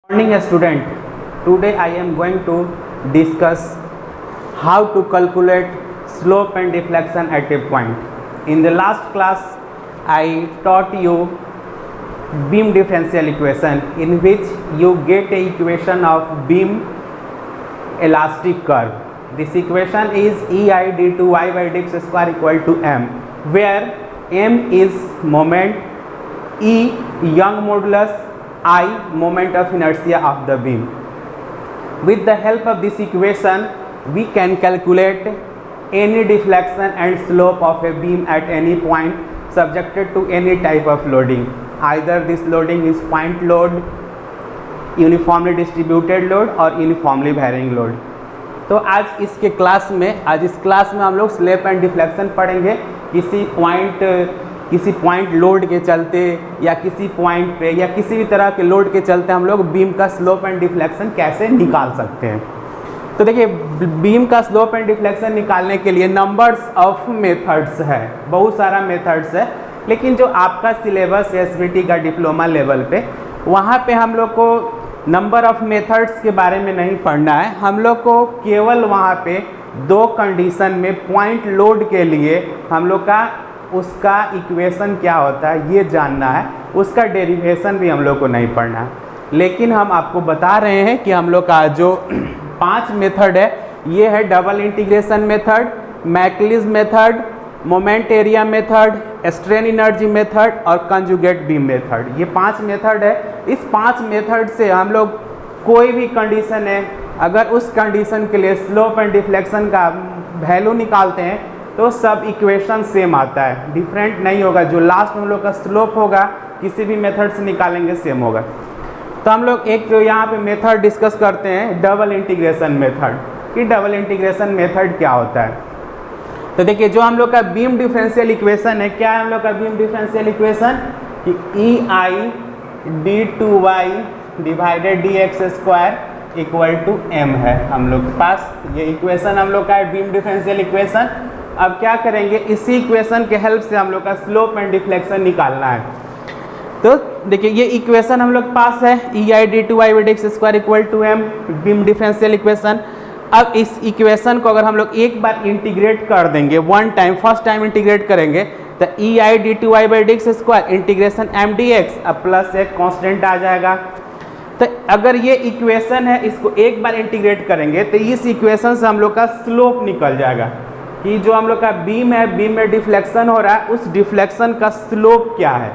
Morning student, today I am going to discuss how to calculate slope and deflection at a point. In the last class I taught you beam differential equation in which you get a equation of beam elastic curve. This equation is EI d2y by dx square equal to m, where m is moment, E Young modulus, I moment of inertia of the beam. With the help of this equation we can calculate any deflection and slope of a beam at any point subjected to any type of loading. Either this loading is point load, uniformly distributed load और uniformly varying load. तो आज इस class में हम लोग slope and deflection पढ़ेंगे। किसी point load के चलते या किसी पॉइंट पे या किसी भी तरह के लोड के चलते हम लोग बीम का स्लोप एंड डिफ्लेक्शन कैसे निकाल सकते हैं। तो देखिए, बीम का स्लोप एंड डिफ्लेक्शन निकालने के लिए नंबर्स ऑफ मेथड्स है, बहुत सारा मेथड्स है, लेकिन जो आपका सिलेबस एसवीटी का डिप्लोमा लेवल पे, वहाँ पे हम लोग को नंबर ऑफ मेथड्स के बारे में नहीं पढ़ना है। हम लोग को केवल वहाँ पे दो कंडीशन में पॉइंट लोड के लिए हम लोग का उसका इक्वेशन क्या होता है ये जानना है, उसका डेरिवेशन भी हम लोग को नहीं पढ़ना है। लेकिन हम आपको बता रहे हैं कि हम लोग का जो 5 मेथड है ये है double integration method, Macaulay's method, moment area method, strain energy method और कंजुगेट बीम मेथड। ये 5 मेथड है। इस 5 मेथड से हम लोग कोई भी कंडीशन है, अगर उस कंडीशन के लिए स्लोप एंड डिफ्लेक्शन का वैल्यू निकालते हैं तो सब इक्वेशन सेम आता है, डिफरेंट नहीं होगा। जो लास्ट में हम लोग का स्लोप होगा किसी भी मेथड से निकालेंगे सेम होगा। तो हम लोग एक यहाँ पे मेथड डिस्कस करते हैं, डबल इंटीग्रेशन मेथड, कि डबल इंटीग्रेशन मेथड क्या होता है। तो देखिए, जो हम लोग का बीम डिफरेंशियल इक्वेशन है, क्या है हम लोग का बीम डिफरेंशियल इक्वेशन कि EI d2y divided dx square equal to m है हम लोग के पास। ये इक्वेशन हम लोग का है बीम डिफरेंशियल इक्वेशन। अब क्या करेंगे, इसी इक्वेशन के हेल्प से हम लोग का स्लोप एंड डिफ्लेक्शन निकालना है। तो देखिए, ये इक्वेशन हम लोग पास है, EI d2y by dx square equal to m, beam differential equation. अब इस इक्वेशन को अगर हम लोग एक बार इंटीग्रेट कर देंगे, फर्स्ट टाइम इंटीग्रेट करेंगे, तो EI d2y by dx square integration m dx अब प्लस एक कांस्टेंट आ जाएगा। तो अगर ये इक्वेशन है, इसको एक बार इंटीग्रेट करेंगे तो इस इक्वेशन से हम लोग का स्लोप निकल जाएगा कि जो हम लोग का बीम है, बीम में डिफ्लेक्शन हो रहा है, उस डिफ्लेक्शन का स्लोप क्या है।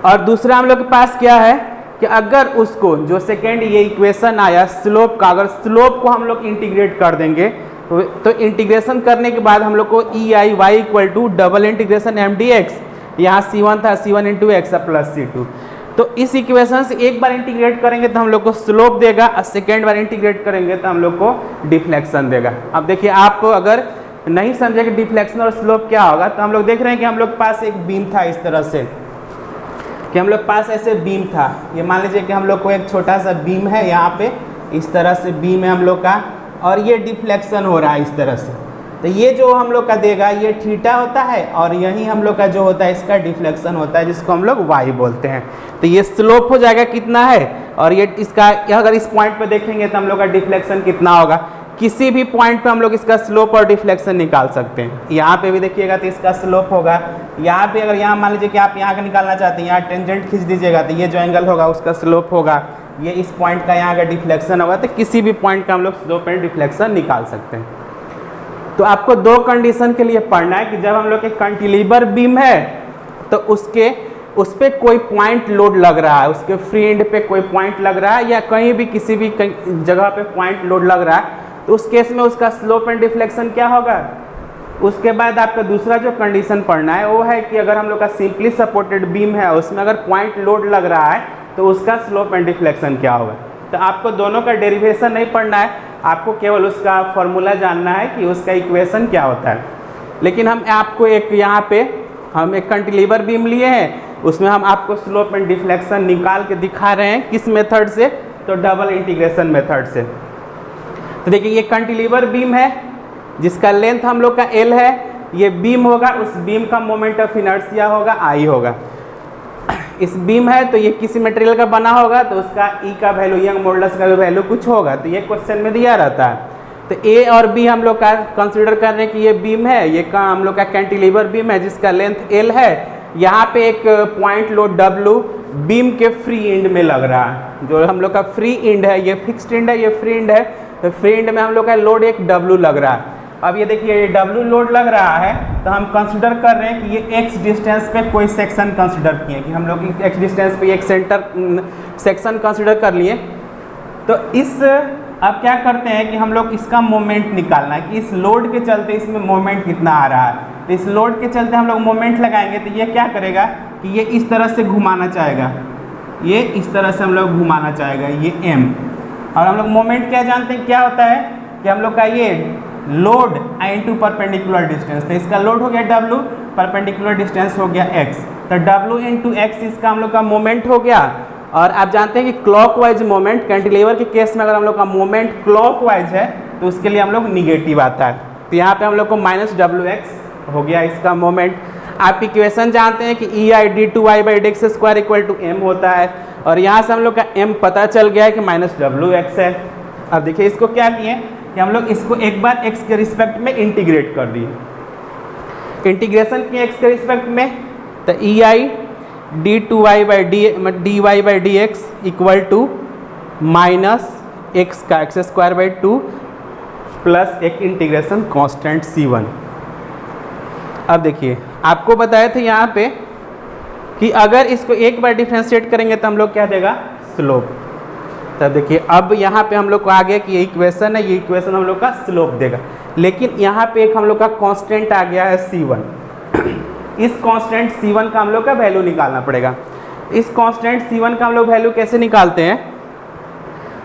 और दूसरा हम लोग के पास क्या है कि अगर उसको जो सेकेंड ये इक्वेशन आया स्लोप का, अगर स्लोप को हम लोग इंटीग्रेट कर देंगे तो इंटीग्रेशन करने के बाद हम लोग को EI y equal to double integration m dx, यहाँ C1 था, C1 into x plus C2। तो इस इक्वेशन से एक बार इंटीग्रेट करेंगे तो हम लोग को स्लोप देगा, और सेकेंड बार इंटीग्रेट करेंगे तो हम लोग को डिफ्लेक्शन देगा। अब देखिए, आप अगर नहीं समझे कि डिफ्लेक्शन और स्लोप क्या होगा, तो हम लोग देख रहे हैं कि हम लोग के पास एक बीम था इस तरह से, कि हम लोग पास ऐसे बीम था। ये मान लीजिए कि हम लोग को एक छोटा सा बीम है, यहाँ पे इस तरह से बीम है हम लोग का, और ये डिफ्लेक्शन हो रहा है इस तरह से। तो ये जो हम लोग का देगा ये थीटा होता है, और यही हम लोग का जो होता है इसका डिफ्लेक्शन होता है, जिसको हम लोग y बोलते हैं। तो ये स्लोप हो जाएगा कितना है, और ये इसका अगर इस पॉइंट पे देखेंगे तो हम लोग का डिफ्लेक्शन कितना होगा। किसी भी पॉइंट पे हम लोग इसका स्लोप और डिफ्लेक्शन निकाल सकते हैं। यहाँ पे भी देखिएगा तो इसका स्लोप होगा। यहाँ पे अगर यहाँ मान लीजिए कि आप यहाँ का निकालना चाहते हैं, यहाँ टेंजेंट खींच दीजिएगा तो ये जो एंगल होगा उसका स्लोप होगा। ये इस पॉइंट का यहाँ का डिफ्लेक्शन होगा, तो किसी भी पॉइंट का हम लोग स्लोप एंड डिफ्लेक्शन निकाल सकते हैं। तो आपको दो कंडीशन के लिए पढ़ना है कि जब हम लोग के कैंटिलीवर बीम है तो उस पर कोई पॉइंट लोड लग रहा है, उसके फ्री एंड पे कोई पॉइंट लग रहा है, या कहीं भी किसी भी जगह पे पॉइंट लोड लग रहा है, तो उस केस में उसका स्लोप एंड डिफ्लेक्शन क्या होगा। उसके बाद आपका दूसरा जो कंडीशन पढ़ना है वो है कि अगर हम लोग का सिंपली सपोर्टेड बीम है, उसमें अगर पॉइंट लोड लग रहा है तो उसका स्लोप एंड डिफ्लेक्शन क्या होगा। तो आपको दोनों का डेरिवेशन नहीं पढ़ना है, आपको केवल उसका फॉर्मूला जानना है कि उसका इक्वेशन क्या होता है। लेकिन हम आपको एक यहाँ पे हम एक कैंटिलीवर बीम लिए हैं, उसमें हम आपको स्लोप एंड डिफ्लेक्शन निकाल के दिखा रहे हैं। किस मेथड से, तो डबल इंटीग्रेशन मेथड से। तो देखिए, ये कैंटिलीवर बीम है जिसका लेंथ हम लोग का L है, ये बीम होगा, उस बीम का मोमेंट ऑफ इनर्शिया होगा I होगा। इस बीम है तो ये किसी मटेरियल का बना होगा तो उसका ई का वैल्यू, यंग मॉडुलस का भी वैल्यू कुछ होगा, तो ये क्वेश्चन में दिया रहता है। तो ए और बी हम लोग का कंसीडर कर रहे हैं कि ये बीम है, ये का हम लोग का कैंटिलीवर बीम है जिसका लेंथ एल है। यहाँ पे एक पॉइंट लोड डब्लू बीम के फ्री एंड में लग रहा है, जो हम लोग का फ्री एंड है, ये फिक्स्ड एंड है, ये फ्री एंड है, तो फ्री एंड में हम लोग का लोड एक डब्लू लग रहा है। अब ये देखिए ये डब्लू लोड लग रहा है, तो हम कंसिडर कर रहे हैं कि ये एक्स डिस्टेंस पे कोई सेक्शन कंसिडर किए, कि हम लोग एक्स डिस्टेंस पे एक सेंटर सेक्शन कंसिडर कर लिए। तो इस अब क्या करते हैं कि हम लोग इसका मोमेंट निकालना है कि इस लोड के चलते इसमें मोमेंट कितना आ रहा है। तो इस लोड के चलते हम लोग मोमेंट लगाएंगे, तो ये क्या करेगा कि ये इस तरह से घुमाना चाहेगा, ये इस तरह से हम लोग घुमाना चाहेगा, ये एम। और हम लोग मोमेंट क्या जानते हैं क्या होता है कि हम लोग का ये लोड इनटू परपेंडिकुलर डिस्टेंस, तो इसका लोड हो गया डब्लू, परपेंडिकुलर डिस्टेंस हो गया एक्स, तो डब्लू इंटू एक्स इसका हम लोग का मोमेंट हो गया। और आप जानते हैं कि क्लॉकवाइज मोमेंट कैंटिलीवर के केस में अगर हम लोग का मोमेंट क्लॉकवाइज है तो उसके लिए हम लोग निगेटिव आता है, तो यहाँ पे हम लोग को माइनस डब्ल्यू एक्स हो गया इसका मोमेंट। आप इक्वेशन जानते हैं कि E I D two Y by D X square equal to M होता है, और यहाँ से हम लोग का एम पता चल गया है कि माइनस डब्ल्यू एक्स है। अब देखिए इसको क्या किए कि हम लोग इसको एक बार एक्स के रिस्पेक्ट में इंटीग्रेट कर दिए, इंटीग्रेशन किए एक्स के रिस्पेक्ट में, तो E I D two Y by D Y by D X equal to minus X का X square by two plus एक इंटीग्रेशन कांस्टेंट c1। अब देखिए आपको बताए थे यहाँ पे कि अगर इसको एक बार डिफ्रेंशिएट करेंगे तो हम लोग क्या देगा स्लोप। तब देखिए अब यहाँ पे हम लोग को आ गया कि ये इक्वेशन है, ये इक्वेशन हम लोग का स्लोप देगा, लेकिन यहाँ पे एक हम लोग का कांस्टेंट आ गया है c1। इस कांस्टेंट c1 का हम लोग का वैल्यू निकालना पड़ेगा। इस कांस्टेंट c1 का हम लोग वैल्यू कैसे निकालते हैं,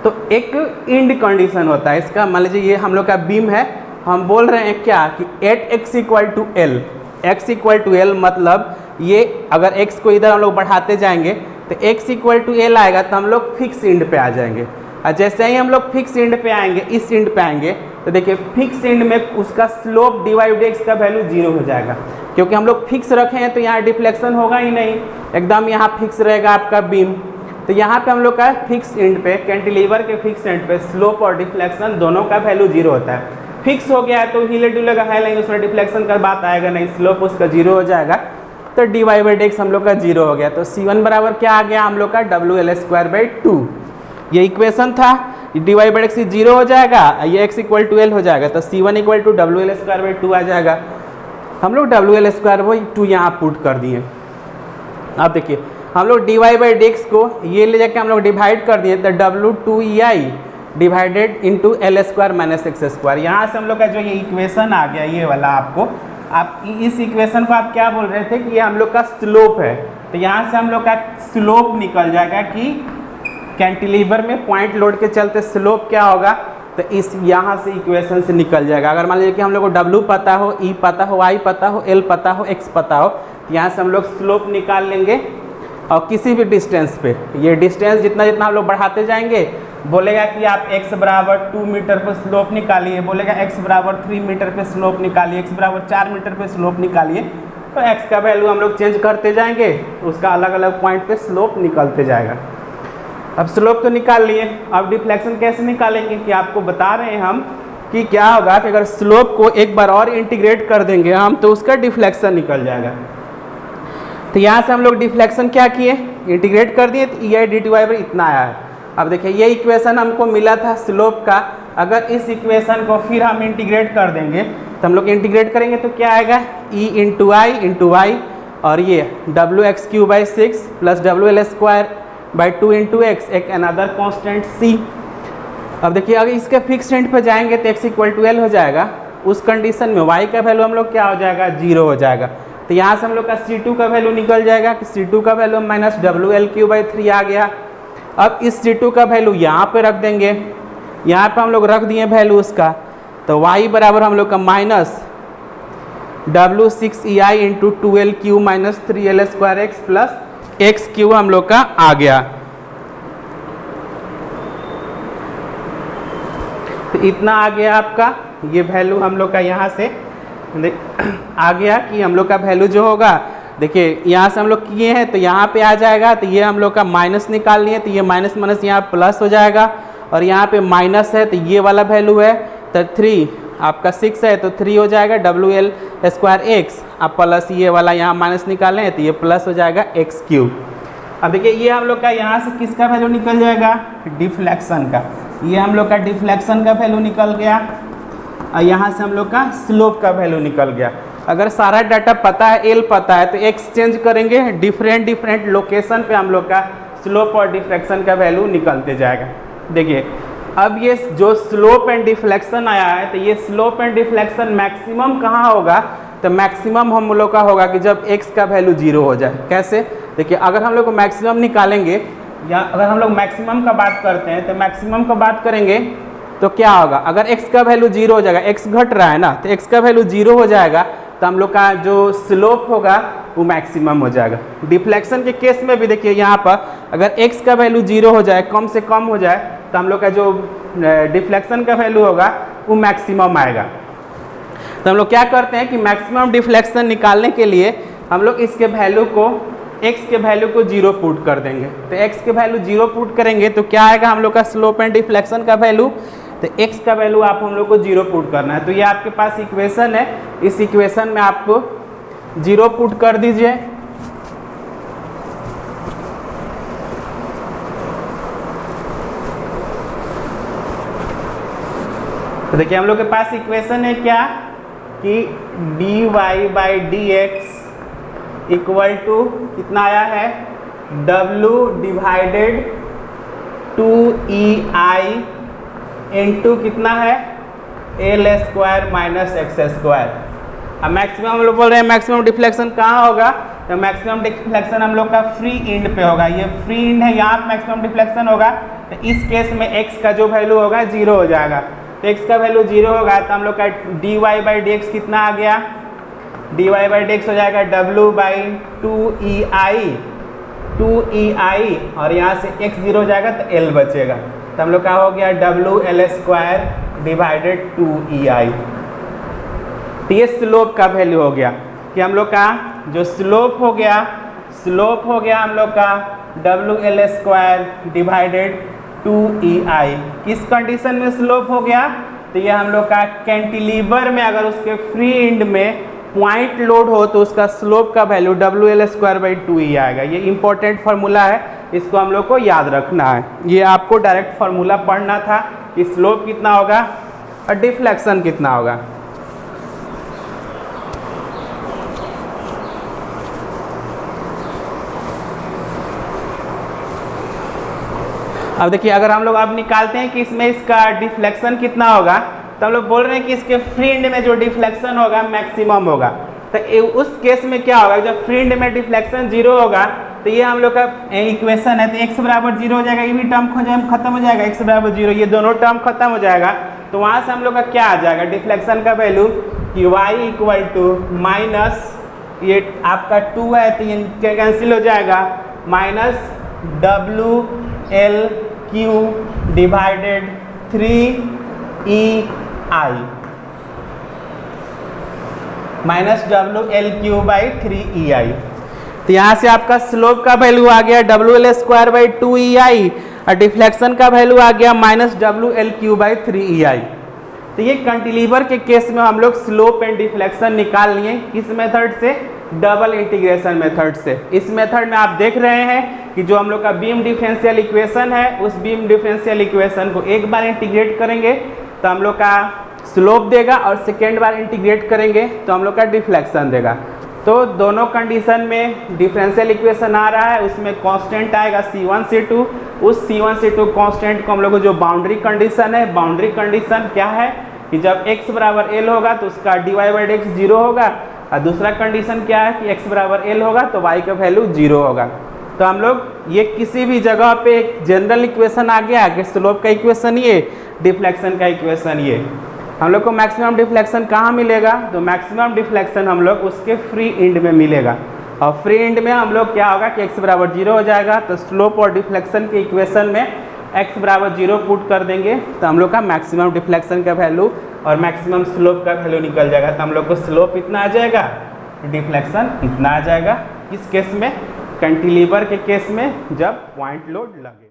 तो एक इंड कंडीशन होता है इसका। मान लीजिए ये हम लोग का बीम है, हम बोल रहे हैं क्या कि at x equal to L, x equal to L मतलब ये अगर x को इधर हम लोग बढ़ाते जाएंगे तो x इक्वल टू एल आएगा, तो हम लोग फिक्स इंड पे आ जाएंगे। और जैसे ही हम लोग फिक्स इंड पे आएंगे, इस इंड पे आएंगे, तो देखिए फिक्स इंड में उसका स्लोप डिवाइड एक्स का वैल्यू 0 हो जाएगा, क्योंकि हम लोग फिक्स रखे हैं तो यहाँ डिफ्लेक्शन होगा ही नहीं, एकदम यहाँ फिक्स रहेगा आपका बीम। तो यहाँ पे हम लोग का फिक्स एंड पे, कैंटिलीवर के फिक्स एंड पे स्लोप और डिफ्लेक्शन दोनों का वैल्यू 0 होता है। फिक्स हो गया है तो हिले डुले का है नहीं, उसमें डिफ्लेक्शन का बात आएगा नहीं, स्लोप उसका 0 हो जाएगा, तो d Y by D x हम लोग का 0 हो गया। तो c1 बराबर क्या आ गया हम लोग का डब्ल्यू एल स्क्वायर बाई 2, ये इक्वेशन था। डी वाई बाई एक्स 0 हो जाएगा, ये x इक्वल टू एल हो जाएगा, तो c1 इक्वल टू डब्ल्यू एल स्क्वायर बाई 2 आ जाएगा। हम लोग डब्ल्यू एल स्क्वायर बाई 2 यहाँ पुट कर दिए। अब देखिए हम लोग d Y by D x को ये ले जाके हम लोग डिवाइड कर दिए, तो W two E I divided into L square minus X square. यहाँ से हम लोग का जो ये इक्वेशन आ गया ये वाला, आपको आप इस इक्वेशन को आप क्या बोल रहे थे कि ये हम लोग का स्लोप है, तो यहाँ से हम लोग का स्लोप निकल जाएगा कि कैंटिलीवर में पॉइंट लोड के चलते स्लोप क्या होगा, तो इस यहाँ से इक्वेशन से निकल जाएगा। अगर मान लीजिए कि हम लोग को डब्ल्यू पता हो, ई पता हो, वाई पता हो, एल पता हो, एक्स पता हो, तो यहाँ से हम लोग स्लोप निकाल लेंगे। और किसी भी डिस्टेंस पे, ये डिस्टेंस जितना जितना हम लोग बढ़ाते जाएंगे, बोलेगा कि आप x बराबर 2 मीटर पे स्लोप निकालिए, बोलेगा x बराबर 3 मीटर पे स्लोप निकालिए, x बराबर 4 मीटर पे स्लोप निकालिए, तो x का वैल्यू हम लोग चेंज करते जाएंगे, उसका अलग अलग पॉइंट पे स्लोप निकलते जाएगा। अब स्लोप तो निकाल लिए, अब डिफ्लेक्शन कैसे निकालेंगे कि आपको बता रहे हैं हम कि क्या होगा कि अगर स्लोप को एक बार और इंटीग्रेट कर देंगे हम, तो उसका डिफ्लेक्शन निकल जाएगा। तो यहाँ से हम लोग डिफ्लेक्शन क्या किए, इंटीग्रेट कर दिए, तो E I D T Y पर इतना आया है। अब देखिए ये इक्वेशन हमको मिला था स्लोप का, अगर इस इक्वेशन को फिर हम इंटीग्रेट कर देंगे, तो हम लोग इंटीग्रेट करेंगे तो क्या आएगा ई इंटू आई इंटू वाई, और ये W x Q by 6 plus W L square by 2 into x, एक अनदर कॉन्स्टेंट सी। अब देखिए अगर इसके फिक्स रेंट पे जाएंगे तो एक्स इक्वल टू एल हो जाएगा, उस कंडीशन में वाई का वैल्यू हम लोग क्या हो जाएगा 0 हो जाएगा। तो यहाँ से हम लोग का C2 का वैल्यू निकल जाएगा कि C2 का value minus W L Q by 3 आ गया। अब इस C2 का वैल्यू यहाँ पे रख देंगे, यहाँ पे हम लोग रख दिए वैल्यू उसका, तो y बराबर हम लोग का minus W 6 E I into 2l Q minus 3l square X plus X Q हम लोग का आ गया। तो इतना आ गया आपका, ये वैल्यू हम लोग का यहाँ से आ गया कि हम लोग का वैल्यू जो होगा देखिए यहाँ से हम लोग किए हैं तो यहाँ पे आ जाएगा, तो ये हम लोग का माइनस निकाल लिए, तो ये माइनस माइनस यहाँ प्लस हो जाएगा, और यहाँ पे माइनस है तो ये वाला वैल्यू है, तो 3 आपका 6 है तो 3 हो जाएगा WL² x, अब प्लस ये वाला यहाँ माइनस निकालें तो ये प्लस हो जाएगा x³। अब देखिए ये हम लोग का यहाँ से किसका वैल्यू निकल जाएगा, डिफ्लेक्शन का, ये हम लोग का डिफ्लेक्शन का वैल्यू निकल गया, और यहाँ से हम लोग का स्लोप का वैल्यू निकल गया। अगर सारा डाटा पता है, एल पता है, तो एक्सचेंज करेंगे, डिफरेंट लोकेशन पे हम लोग का स्लोप और डिफ्लेक्शन का वैल्यू निकलते जाएगा। देखिए अब ये जो स्लोप एंड डिफ्लेक्शन आया है, तो ये स्लोप एंड डिफ्लेक्शन मैक्सिमम कहाँ होगा, तो मैक्सिमम हम लोग का होगा कि जब x का वैल्यू 0 हो जाए। कैसे, देखिए अगर हम लोग को मैक्सिमम निकालेंगे, या अगर हम लोग मैक्सिमम का बात करते हैं, तो मैक्सिमम का बात करेंगे तो क्या होगा, अगर x का वैल्यू 0 हो जाएगा, x घट रहा है ना, तो x का वैल्यू 0 हो जाएगा, तो हम लोग का जो स्लोप होगा वो मैक्सिमम हो जाएगा। डिफ्लेक्शन के केस में भी देखिए यहाँ पर अगर x का वैल्यू 0 हो जाए, कम से कम हो जाए, तो हम लोग का जो डिफ्लेक्शन का वैल्यू होगा वो मैक्सिमम आएगा। तो हम लोग क्या करते हैं कि मैक्सिमम डिफ्लेक्शन निकालने के लिए हम लोग इसके वैल्यू को, x के वैल्यू को 0 पुट कर देंगे। तो x के वैल्यू 0 पुट करेंगे तो क्या आएगा हम लोग का स्लोप एंड डिफ्लेक्शन का वैल्यू, तो x का वैल्यू आप हम लोग को 0 पुट करना है। तो ये आपके पास इक्वेशन है, इस इक्वेशन में आपको 0 पुट कर दीजिए। तो देखिए हम लोग के पास इक्वेशन है क्या कि dy/dx इक्वल टू कितना आया है, w डिवाइडेड 2ei इंटू कितना है, l² माइनस x²। अब मैक्सिमम हम लोग बोल रहे हैं मैक्सिमम डिफ्लेक्शन कहाँ होगा, तो मैक्सिमम डिफ्लेक्शन हम लोग का फ्री एंड पे होगा, ये फ्री एंड है, यहाँ मैक्सिमम डिफ्लेक्शन होगा। तो इस केस में x का जो वैल्यू होगा 0 हो जाएगा। तो x का वैल्यू 0 होगा तो हम लोग का dy/dx कितना आ गया, dy/dx हो जाएगा w/2ei और यहाँ से x 0 हो जाएगा तो l बचेगा, तो हम लोग का हो गया WL² डिवाइडेड 2ei। तो ये स्लोप का वैल्यू हो गया कि हम लोग का जो स्लोप हो गया हम लोग का WL² डिवाइडेड 2ei। किस कंडीशन में स्लोप हो गया, तो ये हम लोग का कैंटिलीवर में अगर उसके फ्री एंड में पॉइंट लोड हो तो उसका स्लोप का वैल्यू WL²/2e आएगा। ये इंपॉर्टेंट फार्मूला है, इसको हम लोग को याद रखना है। ये आपको डायरेक्ट फार्मूला पढ़ना था कि स्लोप कितना होगा और डिफ्लेक्शन कितना होगा। अब देखिए अगर हम लोग अब निकालते हैं कि इसमें इसका डिफ्लेक्शन कितना होगा, तो हम लोग बोल रहे हैं कि इसके फ्री एंड में जो डिफ्लेक्शन होगा मैक्सिमम होगा। तो उस केस में क्या होगा, जब फ्री एंड में डिफ्लेक्शन 0 होगा तो ये हम लोग का इक्वेशन है, तो x बराबर 0 हो जाएगा, ये भी टर्म खत्म हो जाएगा, x बराबर 0, ये दोनों टर्म खत्म हो जाएगा। तो वहाँ से हम लोग का क्या आ जाएगा डिफ्लेक्शन का वैल्यू कि y इक्वल टू माइनस, ये आपका 2 है तो ये कैंसिल हो जाएगा, minus WL³ divided 3ei minus WL³/3ei। तो यहाँ से आपका स्लोप का वैल्यू आ गया WL²/2ei और डिफ्लेक्शन का वैल्यू आ गया माइनस WL³/3ei। तो ये कैंटिलीवर के केस में हम लोग स्लोप एंड डिफ्लेक्शन निकाल लिए किस मेथड से, डबल इंटीग्रेशन मेथड से। इस मेथड में आप देख रहे हैं कि जो हम लोग का बीम डिफरेंशियल इक्वेशन है, उस बीम डिफरेंशियल इक्वेशन को एक बार इंटीग्रेट करेंगे तो हम लोग का स्लोप देगा और सेकेंड बार इंटीग्रेट करेंगे तो हम लोग का डिफ्लेक्शन देगा। तो दोनों कंडीशन में डिफरेंशियल इक्वेशन आ रहा है, उसमें कांस्टेंट आएगा C1 C2। उस C1 C2 कांस्टेंट को हम लोग को जो बाउंड्री कंडीशन है, बाउंड्री कंडीशन क्या है कि जब x बराबर L होगा तो उसका dy/dx 0 होगा, और दूसरा कंडीशन क्या है कि x बराबर L होगा तो y का वैल्यू 0 होगा। तो हम लोग ये किसी भी जगह पे एक जनरल इक्वेशन आ गया कि स्लोप का इक्वेशन ये, डिफ्लेक्शन का इक्वेशन ये। हम लोग को मैक्सिमम डिफ्लेक्शन कहाँ मिलेगा, तो मैक्सिमम डिफ्लेक्शन हम लोग उसके फ्री एंड में मिलेगा, और फ्री एंड में हम लोग क्या होगा कि x बराबर 0 हो जाएगा, तो स्लोप और डिफ्लेक्शन के इक्वेशन में x बराबर 0 पुट कर देंगे तो हम लोग का मैक्सिमम डिफ्लेक्शन का वैल्यू और मैक्सिमम स्लोप का वैल्यू निकल जाएगा। तो हम लोग को स्लोप इतना आ जाएगा डिफ्लेक्शन इतना आ जाएगा। किस केस में? कैंटिलीवर के केस में, जब पॉइंट लोड लगे।